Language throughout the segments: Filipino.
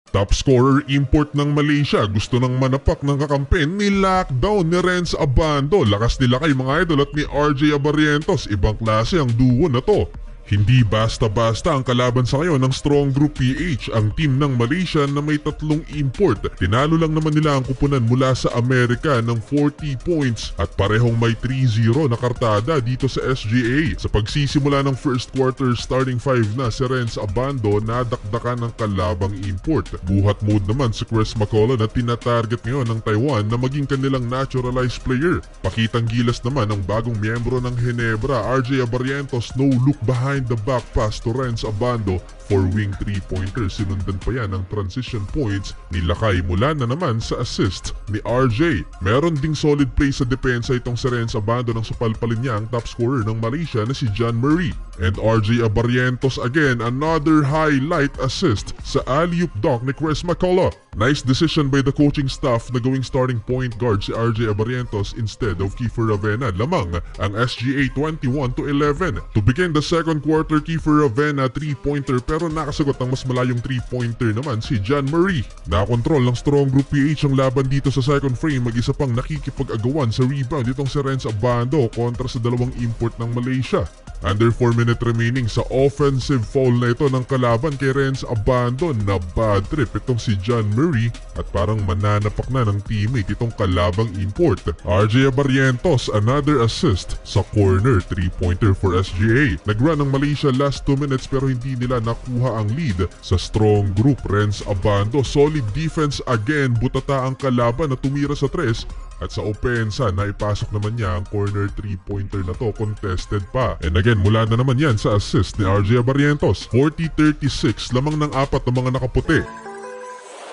Top scorer import ng Malaysia, gusto ng manapak ng kakampi, ni-lockdown ni Renz Abando. Lakas nila kay mga idol at ni RJ Abarrientos, ibang klase ang duo na to. Hindi basta-basta ang kalaban sa ngayon ng Strong Group PH, ang team ng Malaysia na may tatlong import. Tinalo lang naman nila ang kupunan mula sa Amerika ng 40 points at parehong may 3-0 na kartada dito sa SGA. Sa pagsisimula ng first quarter, starting 5 na si Renz Abando nadakdakan ng kalabang import. Buhat mode naman si Chris McCullough na tinatarget ngayon ng Taiwan na maging kanilang naturalized player. Pakitang gilas naman ng bagong miyembro ng Ginebra, RJ Abarrientos, no look behind the back pass to Renz Abando for wing 3-pointer. Sinundan pa yan ng transition points ni Lakay mula na naman sa assist ni RJ. Meron ding solid play sa depensa itong si Renz Abando nang supalpalin niya ang top scorer ng Malaysia na si John Murray. And RJ Abarrientos again, another highlight assist sa alley-oop dunk ni Chris McCullough. Nice decision by the coaching staff na gawing starting point guard si RJ Abarrientos instead of Kiefer Ravena. Lamang ang SGA 21-11. To begin the second quarter, Kiefer Ravena 3-pointer pero nakasagot ng mas malayong 3-pointer naman si John Murray. Nakontrol ng Strong Group PH ang laban dito sa second frame, mag-isa pang nakikipag-agawan sa rebound itong si Renz Abando kontra sa dalawang import ng Malaysia. Under 4 minutes remaining sa offensive foul na ito ng kalaban kay Renz Abando, na bad trip itong si John Murray at parang mananapak na ng teammate itong kalabang import. RJ Abarrientos, another assist sa corner 3-pointer for SGA. Nag-run ng Malaysia last 2 minutes pero hindi nila nakuha ang lead sa strong group. Renz Abando, solid defense again, butata ang kalaban na tumira sa 3 at sa opensa naipasok naman niya ang corner 3-pointer na to, contested pa. And again, mula na naman yan sa assist ni RJ Abarrientos. 40-36, lamang ng 4 na mga nakaputi.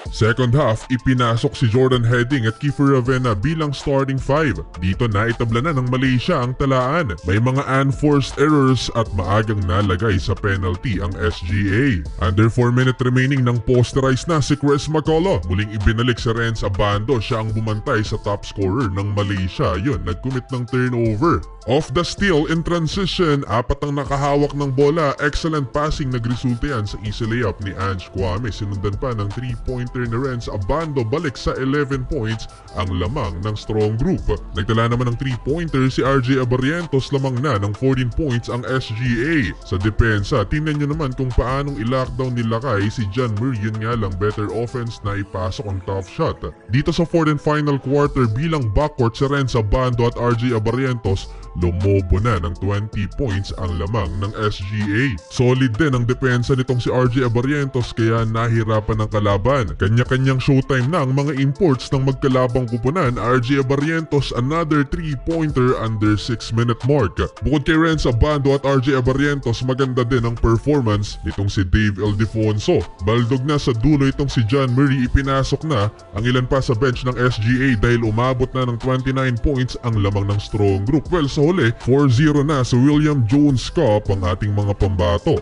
Second half, ipinasok si Jordan Heading at Kiefer Ravena bilang starting 5. Dito naitabla na ng Malaysia ang talaan. May mga unforced errors at maagang nalagay sa penalty ang SGA. Under 4 minutes remaining nang posterize na si Chris McCullough. Muling ibinalik si Renz Abando, siya ang bumantay sa top scorer ng Malaysia. Yun, nag-commit ng turnover. Off the steal in transition, 4 ang nakahawak ng bola. Excellent passing, nagresulta yan sa easy layup ni Ange Kwame. Sinundan pa ng 3-pointer ni Renz Abando, balik sa 11 points ang lamang ng strong group. Nagtala naman ng 3-pointer si RJ Abarrientos, lamang na ng 14 points ang SGA. Sa depensa, tingnan nyo naman kung paanong i-lockdown ni Lakay si John Murray. Yun nga lang, better offense na ipasok ang top shot. Dito sa fourth and final quarter, bilang backcourt si Renz Abando at RJ Abarrientos, lumobo na ng 20 points ang lamang ng SGA. Solid din ang depensa nitong si RJ Abarrientos kaya nahirapan ng kalaban. Kanya-kanyang showtime na ang mga imports ng magkalabang kupunan. RJ Abarrientos, another 3-pointer under 6-minute mark. Bukod kay Renz Abando at RJ Abarrientos, maganda din ang performance nitong si Dave Ildefonso. Baldog na sa dulo itong si John Murray, ipinasok na ang ilan pa sa bench ng SGA dahil umabot na ng 29 points ang lamang ng strong group. Well, sa huli, 4-0 na sa William Jones Cup ang ating mga pambato.